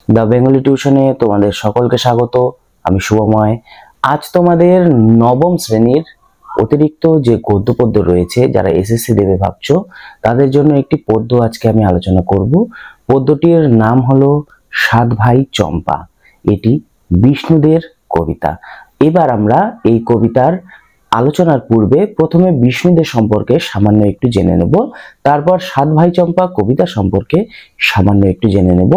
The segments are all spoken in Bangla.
দ্য বেঙ্গলি টিউশনে তোমাদের সকলকে স্বাগত। আমি শুভময়। আজ তোমাদের নবম শ্রেণীর অতিরিক্ত যে গদ্য পদ্য রয়েছে, যারা এসএসসি দেবে ভাবছো তাদের জন্য একটি পদ্য আজকে আমি আলোচনা করব। পদ্যটির নাম হলো সাত ভাই চম্পা। এটি বিষ্ণুদের কবিতা। এবার আমরা এই কবিতার আলোচনার পূর্বে প্রথমে বিষ্ণুদের সম্পর্কে সামান্য একটু জেনে নেব, তারপর সাত ভাই চম্পা কবিতা সম্পর্কে সামান্য একটু জেনে নেব,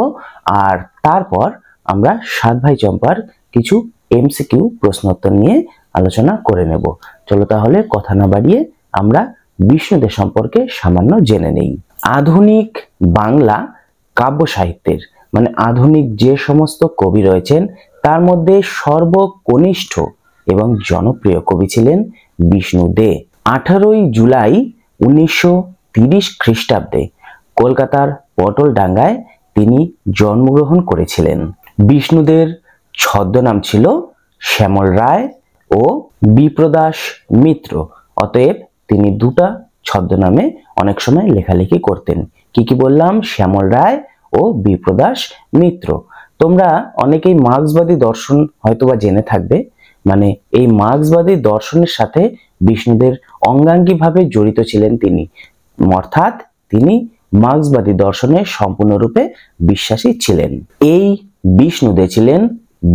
আর তারপর আমরা সাত ভাই চম্পার কিছু এমসিকিউ প্রশ্নোত্তর নিয়ে আলোচনা করে নেব। চলো তাহলে কথা না বাড়িয়ে আমরা বিষ্ণুদের সম্পর্কে সামান্য জেনে নেই। আধুনিক বাংলা কাব্য সাহিত্যের মানে আধুনিক যে সমস্ত কবি রয়েছেন তার মধ্যে সর্বকনিষ্ঠ এবং জনপ্রিয় কবি ছিলেন বিষ্ণু দে। 18ই জুলাই 1930 খ্রিস্টাব্দে কলকাতার পটলডাঙ্গায় তিনি জন্মগ্রহণ করেছিলেন। বিষ্ণুদের ছদ্মনাম ছিল শ্যামল রায় ও বিপ্রদাস মিত্র। অতএব তিনি দুটা ছদ্মনামে অনেক সময় লেখালেখি করতেন। কি বললাম? শ্যামল রায় ও বিপ্রদাস মিত্র। তোমরা অনেকেই মার্ক্সবাদী দর্শন হয়তোবা জেনে থাকবে। মানে এই মার্ক্সবাদী দর্শনের সাথে বিষ্ণুদের অঙ্গাঙ্গিভাবে জড়িত ছিলেন তিনি, অর্থাৎ তিনি মার্ক্সবাদী দর্শনে সম্পূর্ণরূপে বিশ্বাসী ছিলেন। এই বিষ্ণুদে ছিলেন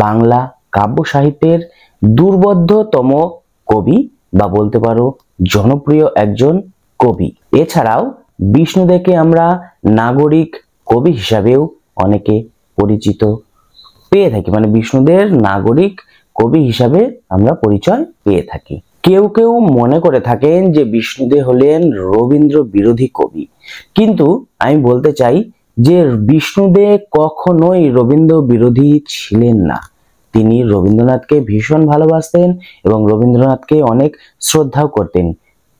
বাংলা কাব্য সাহিত্যের দুর্বোধ্যতম কবি বা বলতে পারো জনপ্রিয় একজন কবি। এছাড়াও বিষ্ণুদেকে আমরা নাগরিক কবি হিসাবেও অনেকে পরিচিত পেয়ে থাকি, মানে বিষ্ণুদের নাগরিক কবি হিসাবে আমরা পরিচয় পেয়ে থাকি। কেউ কেউ মনে করে থাকেন যে বিষ্ণুদে হলেন রবীন্দ্র বিরোধী কবি, কিন্তু আমি বলতে চাই যে বিষ্ণুদে কখনোই রবীন্দ্র বিরোধী ছিলেন না। তিনি রবীন্দ্রনাথকে ভীষণ ভালোবাসতেন এবং রবীন্দ্রনাথকে অনেক শ্রদ্ধাও করতেন।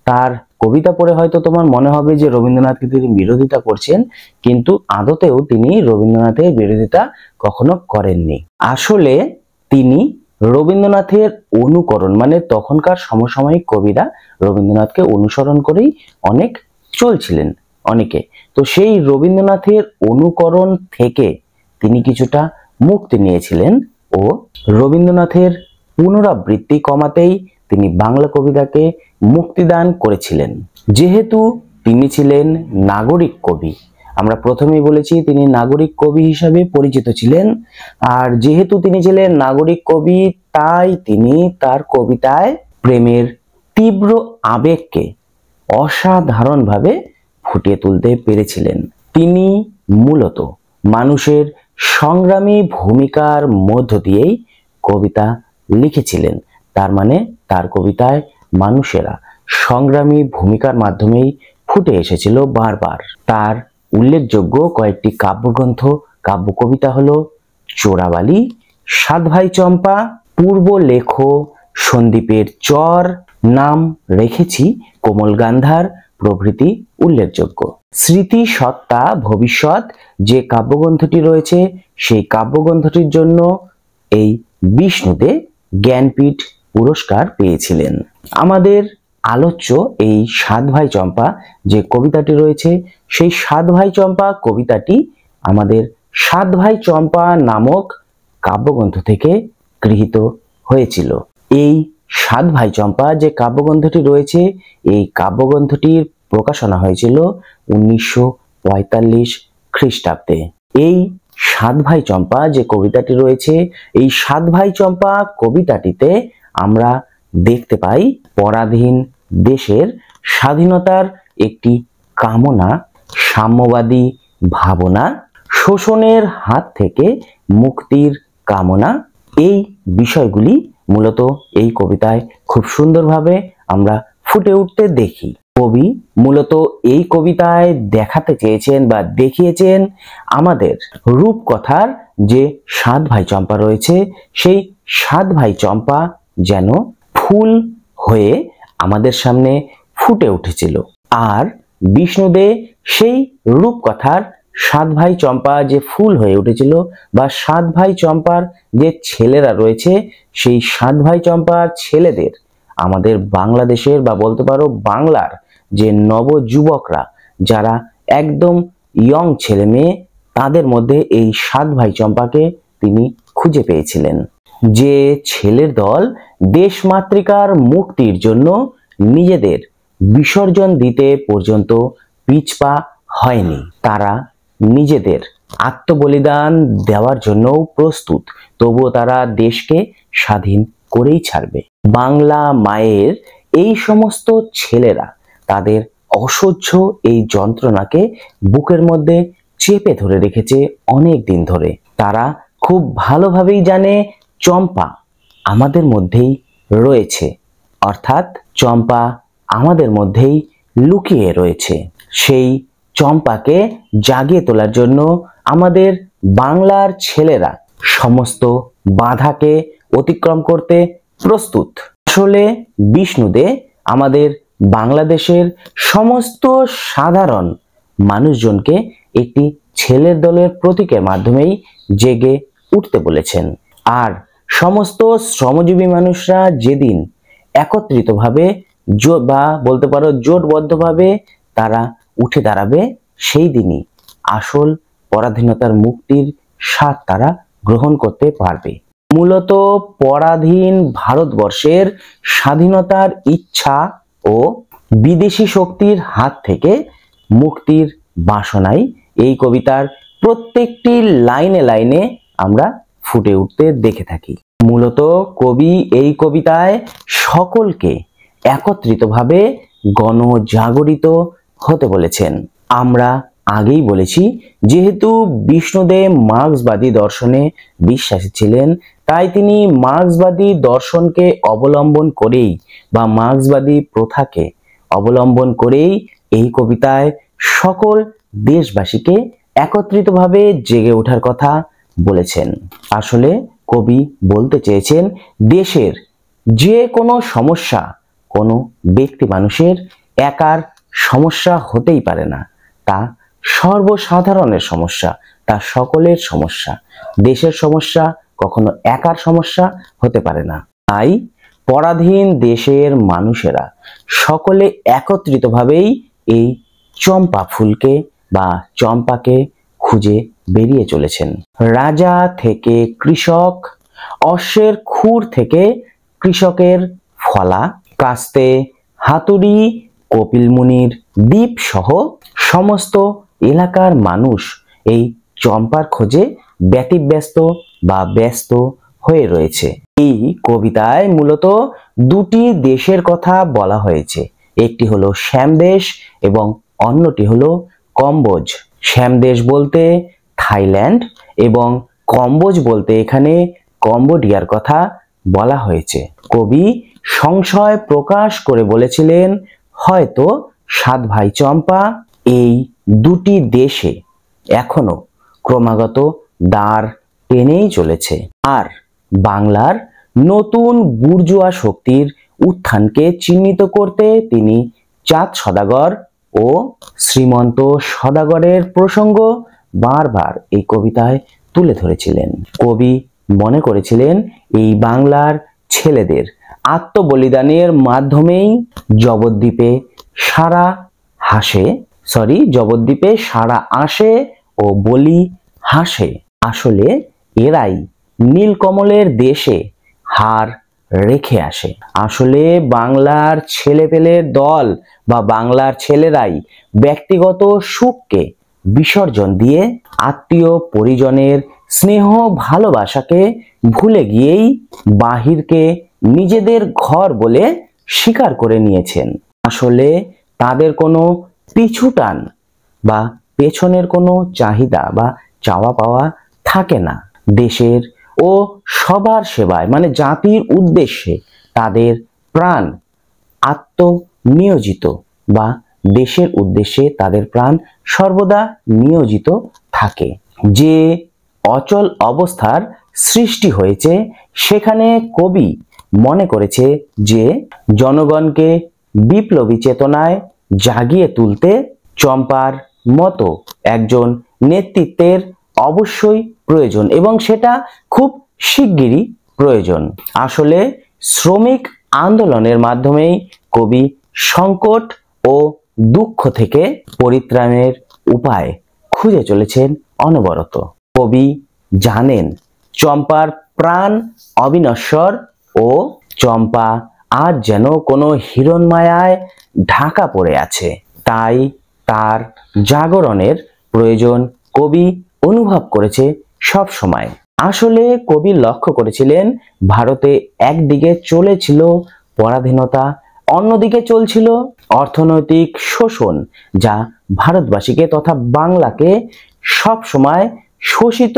তার কবিতা পড়ে হয়তো তোমার মনে হবে যে রবীন্দ্রনাথকে তিনি বিরোধিতা করছেন, কিন্তু আদতেও তিনি রবীন্দ্রনাথের বিরোধিতা কখনো করেননি। আসলে তিনি রবীন্দ্রনাথের অনুকরণ, মানে তখনকার সমসাময়িক কবিরা রবীন্দ্রনাথকে অনুসরণ করেই অনেক চলছিলেন অনেকে। তো সেই রবীন্দ্রনাথের অনুকরণ থেকে তিনি কিছুটা মুক্তি নিয়েছিলেন ও রবীন্দ্রনাথের পুনরাবৃত্তি কমাতেই তিনি বাংলা কবিতাকে মুক্তিদান করেছিলেন। যেহেতু তিনি ছিলেন নাগরিক কবি, আমরা প্রথমেই বলেছি তিনি নাগরিক কবি হিসাবে পরিচিত ছিলেন, আর যেহেতু তিনি ছিলেন নাগরিক কবি তাই তিনি তার কবিতায় প্রেমের তীব্র আবেগকে অসাধারণভাবে ফুটিয়ে তুলতে পেরেছিলেন। তিনি মূলত মানুষের সংগ্রামী ভূমিকার মধ্য দিয়েই কবিতা লিখেছিলেন। তার মানে তার কবিতায় মানুষেরা সংগ্রামী ভূমিকার মাধ্যমেই ফুটে এসেছিল বারবার। তার উল্লেখযোগ্য কয়েকটি কাব্যগ্রন্থ কাব্য কবিতা হলো চোরাবালি, সাত ভাই চম্পা, পূর্ব লেখ, সন্দীপের চর, নাম রেখেছি, কোমল গান্ধার প্রভৃতি উল্লেখযোগ্য। স্মৃতি সত্তা ভবিষ্যৎ যে কাব্যগ্রন্থটি রয়েছে সেই কাব্যগ্রন্থটির জন্য এই বিষ্ণুদে জ্ঞানপীঠ পুরস্কার পেয়েছিলেন। আমাদের আলোচ্য এই সাত ভাই চম্পা যে কবিতাটি রয়েছে সেই সাত ভাই চম্পা কবিতাটি আমাদের সাত ভাই চম্পা নামক কাব্যগ্রন্থ থেকে গৃহীত হয়েছিল। এই সাত ভাই চম্পা যে কাব্যগ্রন্থটি রয়েছে এই কাব্যগ্রন্থটির প্রকাশনা হয়েছিল 1945 খ্রিস্টাব্দে। এই সাত ভাই চম্পা যে কবিতাটি রয়েছে এই সাত ভাই চম্পা কবিতাটিতে আমরা দেখতে পাই পরাধীন দেশের স্বাধীনতার একটি কামনা, সাম্যবাদী ভাবনা, শোষণের হাত থেকে মুক্তির কামনা। এই বিষয়গুলি মূলত এই কবিতায় খুব সুন্দরভাবে আমরা ফুটে উঠতে দেখি। কবি মূলত এই কবিতায় দেখাতে চেয়েছেন বা দেখিয়েছেন আমাদের রূপকথার যে সাত ভাই চম্পা রয়েছে সেই সাত ভাই চম্পা যেন ফুল হয়ে আমাদের সামনে ফুটে উঠেছিল। আর বিষ্ণুদে সেই রূপকথার সাত ভাই চম্পা যে ফুল হয়ে উঠেছিল বা সাত ভাই চম্পার যে ছেলেরা রয়েছে সেই সাত ভাই চম্পার ছেলেদের আমাদের বাংলাদেশের বা বলতে পারো বাংলার যে নবযুবকরা যারা একদম ইয়ং ছেলে মেয়ে তাদের মধ্যে এই 7 ভাই চম্পাকে তিনি খুঁজে পেয়েছিলেন। যে ছেলের দল দেশমাতৃকার মুক্তির জন্য নিজেদের বিসর্জন দিতে পর্যন্ত পিছপা হয়নি, তারা নিজেদের আত্মবলিদান দেওয়ার জন্য প্রস্তুত, তবুও তারা দেশকে স্বাধীন করেই ছাড়বে। বাংলা মায়ের এই সমস্ত ছেলেরা তাদের অসহ্য এই যন্ত্রণাকে বুকের মধ্যে চেপে ধরে রেখেছে অনেক দিন ধরে। তারা খুব ভালোভাবেই জানে চম্পা আমাদের মধ্যেই রয়েছে, অর্থাৎ চম্পা আমাদের মধ্যেই লুকিয়ে রয়েছে। সেই চম্পাকে জাগিয়ে তোলার জন্য আমাদের বাংলার ছেলেরা সমস্ত বাধাকে অতিক্রম করতে প্রস্তুত। আসলে বিষ্ণুদে আমাদের বাংলাদেশের সমস্ত সাধারণ মানুষজনকে একটি ছেলের দলের প্রতীকের মাধ্যমেই জেগে উঠতে বলেছেন। আর সমস্ত শ্রমজীবী মানুষরা যেদিন একত্রিতভাবে বা বলতে পারো জোটবদ্ধভাবে তারা উঠে দাঁড়াবে, সেই দিনই আসল পরাধীনতার মুক্তির স্বাদ তারা গ্রহণ করতে পারবে। মূলত পরাধীন ভারতবর্ষের স্বাধীনতার ইচ্ছা ও বিদেশি শক্তির হাত থেকে মুক্তির বাসনাই এই কবিতার প্রত্যেকটি লাইনে লাইনে আমরা ফুটে উঠতে দেখে থাকি। মূলত কবি এই কবিতায় সকলকে একত্রিতভাবে গণজাগরিত হতে বলেছেন। আমরা আগেই বলেছি, যেহেতু বিষ্ণুদেব মার্ক্সবাদী দর্শনে বিশ্বাসী ছিলেন, তাই তিনি মার্ক্সবাদী দর্শনকে অবলম্বন করেই বা মার্ক্সবাদী প্রথাকে অবলম্বন করেই এই কবিতায় সকল দেশবাসীকে একত্রিতভাবে জেগে ওঠার কথা বলেছেন। আসলে কবি বলতে চেয়েছেন, দেশের যে কোনো সমস্যা কোনো ব্যক্তি মানুষের একার সমস্যা হতেই পারে না, তা সর্বসাধারণের সমস্যা, তা সকলের সমস্যা। দেশের সমস্যা কখনো একার সমস্যা হতে পারে না। তাই পরাধীন দেশের মানুষেরা সকলে একত্রিতভাবেই এই চম্পা ফুলকে বা চম্পাকে খুঁজে বেরিয়ে চলেছেন। রাজা থেকে কৃষক, অশ্বের খুর থেকে কৃষকের ফলা, কাস্তে, হাতুড়ি, কপিল মুনির দ্বীপ সহ সমস্ত এলাকার মানুষ এই চম্পার খোঁজে ব্যতিব্যস্ত বা ব্যস্ত হয়ে রয়েছে। এই কবিতায় মূলত দুটি দেশের কথা বলা হয়েছে, একটি হলো শ্যামদেশ এবং অন্যটি হলো কম্বোজ। শ্যামদেশ বলতে থাইল্যান্ড এবং কম্বোজ বলতে এখানে কম্বোডিয়ার কথা বলা হয়েছে। কবি সংশয় প্রকাশ করে বলেছিলেন, হয়তো 7 ভাই চম্পা এই দুটি দেশে এখনো ক্রমাগত দাঁড় টেনেই চলেছে। আর বাংলার নতুন বুর্জুয়া শক্তির উত্থানকে চিহ্নিত করতে তিনি চাঁদ সদাগর ও শ্রীমন্ত সদাগরের প্রসঙ্গ বারবার এই কবিতায় তুলে ধরেছিলেন। কবি মনে করেছিলেন, এই বাংলার ছেলেদের আত্মবলিদানের মাধ্যমেই জবদ্বীপে সারা আসে ও বলি হাসে। আসলে এরাই নীলকমলের দেশে হার রেখে আসে। আসলে বাংলার ছেলেপেলের দল বা বাংলার ছেলেরাই ব্যক্তিগত সুখকে বিসর্জন দিয়ে আত্মীয় পরিজনের স্নেহ ভালোবাসাকে ভুলে গিয়েই বাহিরকে নিজেদের ঘর বলে স্বীকার করে নিয়েছেন। আসলে তাদের কোনো পিছুটান বা পেছনের কোনো চাহিদা বা চাওয়া পাওয়া থাকে না। দেশের ও সবার সেবায় মানে জাতির উদ্দেশ্যে তাদের প্রাণ আত্মনিয়োজিত বা দেশের উদ্দেশ্যে তাদের প্রাণ সর্বদা নিয়োজিত থাকে। যে অচল অবস্থার সৃষ্টি হয়েছে, সেখানে কবি মনে করেছে যে জনগণকে বিপ্লবী চেতনায় জাগিয়ে তুলতে চম্পার মতো একজন নেতৃত্বের অবশ্যই প্রয়োজন এবং সেটা খুব শিগগিরই প্রয়োজন। আসলে শ্রমিক আন্দোলনের মাধ্যমেই কবি সংকট ও দুঃখ থেকে পরিত্রাণের উপায় খুঁজে চলেছেন অনবরত। কবি জানেন চম্পার প্রাণ অবিনশ্বর ও চম্পা আজ যেন কোনো হিরণমায়ায় ঢাকা পড়ে আছে, তাই তার জাগরণের প্রয়োজন কবি অনুভব করেছে সব সময়। আসলে কবি লক্ষ্য করেছিলেন ভারতে একদিকে চলেছিল পরাধীনতা, অন্যদিকে চলছিল অর্থনৈতিক শোষণ, যা ভারতবাসীকে তথা বাংলাকে সব সময় শোষিত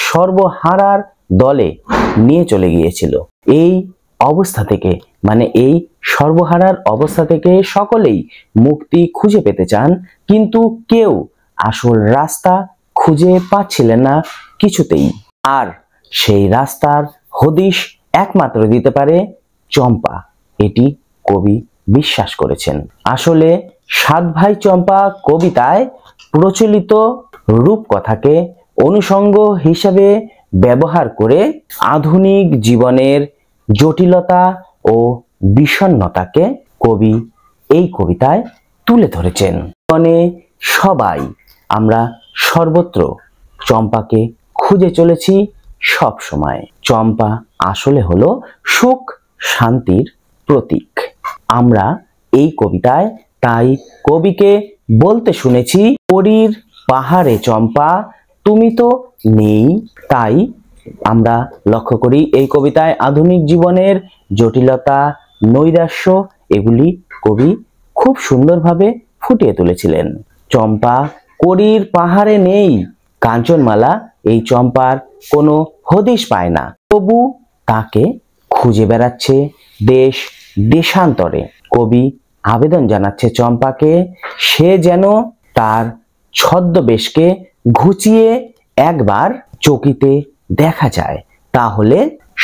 সর্বহারার দলে নিয়ে চলে গিয়েছিল। এই অবস্থা থেকে এই সর্বহারার অবস্থা থেকে সকলেই মুক্তি খুঁজে পেতে চান, কিন্তু কেউ আসল রাস্তা খুঁজে পাচ্ছিলেন না কিছুতেই। আর সেই রাস্তার হদিশ একমাত্র দিতে পারে চম্পা, এটি কবি বিশ্বাস করেছেন। আসলে সাত ভাই চম্পা কবিতায় প্রচলিত রূপকথাকে অনুষঙ্গ হিসেবে ব্যবহার করে আধুনিক জীবনের জটিলতা ও বিষণ্ণতাকে কবি এই কবিতায় তুলে ধরেছেন। সবাই আমরা সর্বত্র চম্পাকে খুঁজে চলেছি সব সময়। চম্পা আসলে হলো সুখ শান্তির প্রতীক। আমরা এই কবিতায় তাই কবিকে বলতে শুনেছি, পরীর পাহাড়ে চম্পা তুমি তো নেই। তাই আমরা লক্ষ্য করি এই কবিতায় আধুনিক জীবনের জটিলতা, নৈরাশ্য এগুলি কবি খুব সুন্দরভাবে ফুটিয়ে তুলেছিলেন। চম্পা করির পাহাড়ে নেই, কাঞ্চনমালা এই চম্পার কোনো হদিশ পায় না, তবু তাকে খুঁজে বেড়াচ্ছে দেশ দেশান্তরে। কবি আবেদন জানাচ্ছে চম্পাকে, সে যেন তার ছদ্মবেশকে ঘুচিয়ে একবার চকিতে দেখা যায়, তাহলে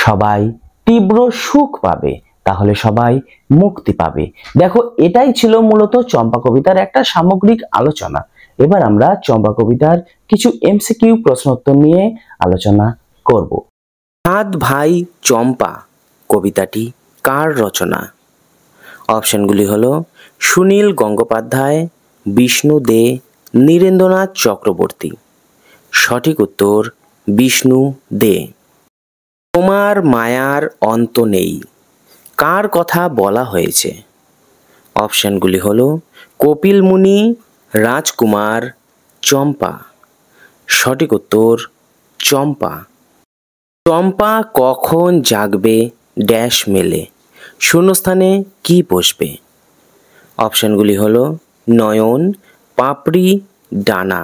সবাই তীব্র সুখ পাবে, তাহলে সবাই মুক্তি পাবে। দেখো, এটাই ছিল মূলত চম্পা কবিতার একটা সামগ্রিক আলোচনা। এবার আমরা চম্পা কবিতার কিছু এমসিকিউ প্রশ্নোত্তর নিয়ে আলোচনা করব। সাত ভাই চম্পা কবিতাটি কার রচনা? অপশনগুলি হলো সুনীল গঙ্গোপাধ্যায়, বিষ্ণু দে, নীরেন্দ্রনাথ চক্রবর্তী। সঠিক উত্তর বিষ্ণু দে। তোমার মায়ার অন্ত নেই কার কথা বলা হয়েছে? অপশনগুলি হলো কপিল মুনি, রাজকুমার, চম্পা। সঠিক উত্তর চম্পা। চম্পা কখন জাগবে ড্যাশ মেলে, শূন্যস্থানে কি বসবে? অপশনগুলি হলো নয়ন, পাপড়ি, ডানা।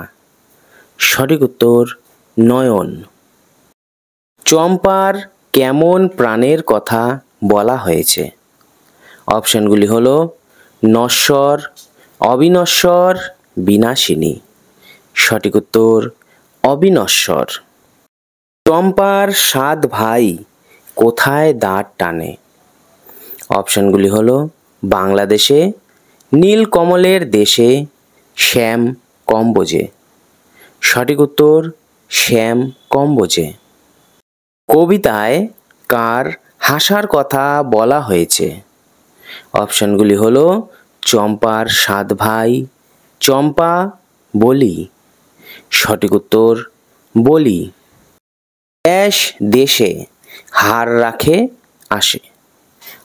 সঠিক উত্তর নয়ন। চম্পার কেমন প্রাণের কথা বলা হয়েছে? অপশনগুলি হলো নশ্বর, অবিনশ্বর, বিনাশিনী। সঠিক উত্তর অবিনশ্বর। চম্পার সাত ভাই কোথায় দাঁড় টানে? অপশনগুলি হলো বাংলাদেশে, নীলকমলের দেশে, শ্যাম কম্বোজে। সঠিক উত্তর শ্যাম কম্বোজে। কবিতায় কার হাসার কথা বলা হয়েছে? অপশনগুলি হলো চম্পার সাত ভাই, চম্পা, বলি। সঠিক উত্তর বলি। ড্যাশ দেশে হার রাখে আসে?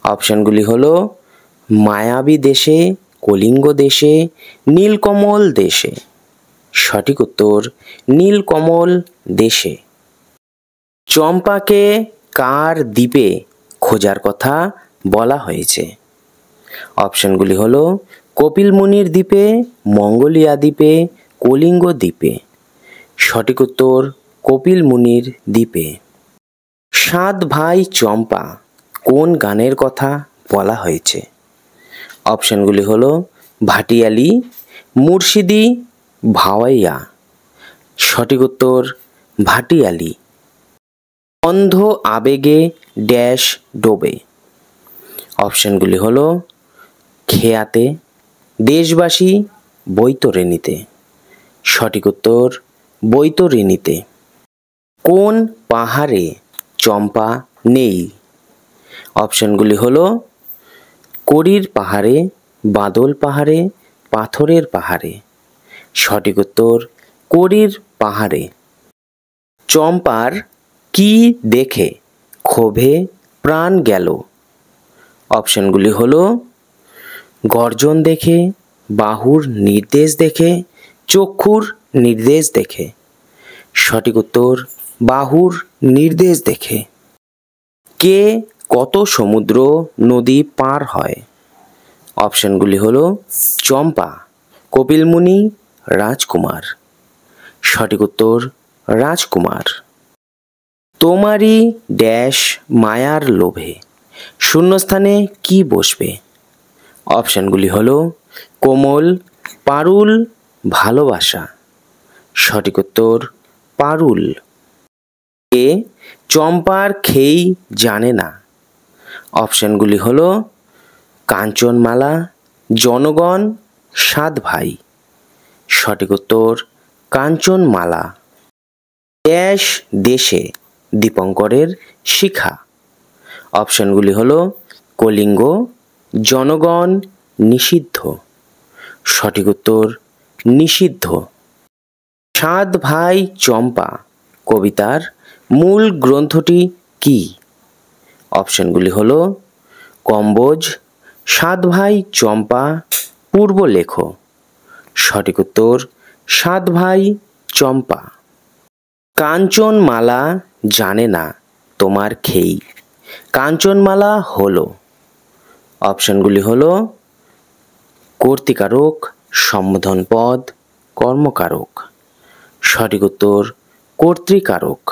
অপশনগুলি হলো মায়াবী দেশে, কলিঙ্গ দেশে, নীলকমল দেশে। সঠিক উত্তর নীলকমল দেশে। চম্পাকে কার দ্বীপে খোঁজার কথা বলা হয়েছে? অপশনগুলি হলো কপিল মুনির দ্বীপে, মঙ্গোলিয়া দ্বীপে, কলিঙ্গ দ্বীপে। সঠিক উত্তর কপিল মুনির দ্বীপে। সাত ভাই চম্পা কোন গানের কথা বলা হয়েছে? অপশনগুলি হলো ভাটিয়ালি, মুর্শিদি, ভাওয়াইয়া। সঠিক উত্তর ভাটিয়ালি। অন্ধ আবেগে ড্যাশ ডোবে? অপশনগুলি হলো খেয়াতে, দেশবাসী, বৈতরণীতে। সঠিক উত্তর বৈতরণীতে। কোন পাহাড়ে চম্পা নেই? অপশনগুলি হলো করির পাহাড়ে, বাদল পাহাড়ে, পাথরের পাহাড়ে। সঠিক উত্তর করির পাহাড়ে। চম্পার কি দেখে ক্ষোভে প্রাণ গেল? অপশনগুলি হলো গর্জন দেখে, বাহুর নির্দেশ দেখে, চক্ষুর নির্দেশ দেখে। সঠিক উত্তর বাহুর নির্দেশ দেখে। কে কত সমুদ্র নদী পার হয়? অপশনগুলি হলো চম্পা, কপিল মুনি, রাজকুমার। সঠিক উত্তর রাজকুমার। তোমারই ড্যাশ মায়ার লোভে শূন্যস্থানে কি বসবে? অপশনগুলি হলো কোমল, পারুল, ভালোবাসা। সঠিক উত্তর পারুল। এ চম্পার খেই জানে না? অপশনগুলি হলো কাঞ্চনমালা, জনগণ, সাত ভাই। সঠিক উত্তর কাঞ্চনমালা। ড্যাশ দেশে দীপঙ্করের শিখা? অপশনগুলি হলো কলিঙ্গ, জনগণ, নিষিদ্ধ। সঠিক উত্তর নিষিদ্ধ। সাত ভাই চম্পা কবিতার মূল গ্রন্থটি কি? অপশনগুলি হলো কম্বোজ, সাত ভাই চম্পা, পূর্বলেখ। সঠিক উত্তর সাত ভাই চম্পা। কাঞ্চনমালা জানে না তোমার খেই। কাঞ্চনমালা হলো? অপশনগুলি হলো কর্তৃকারক, সম্বোধন পদ, কর্মকারক। সঠিক উত্তর কর্তৃকারক।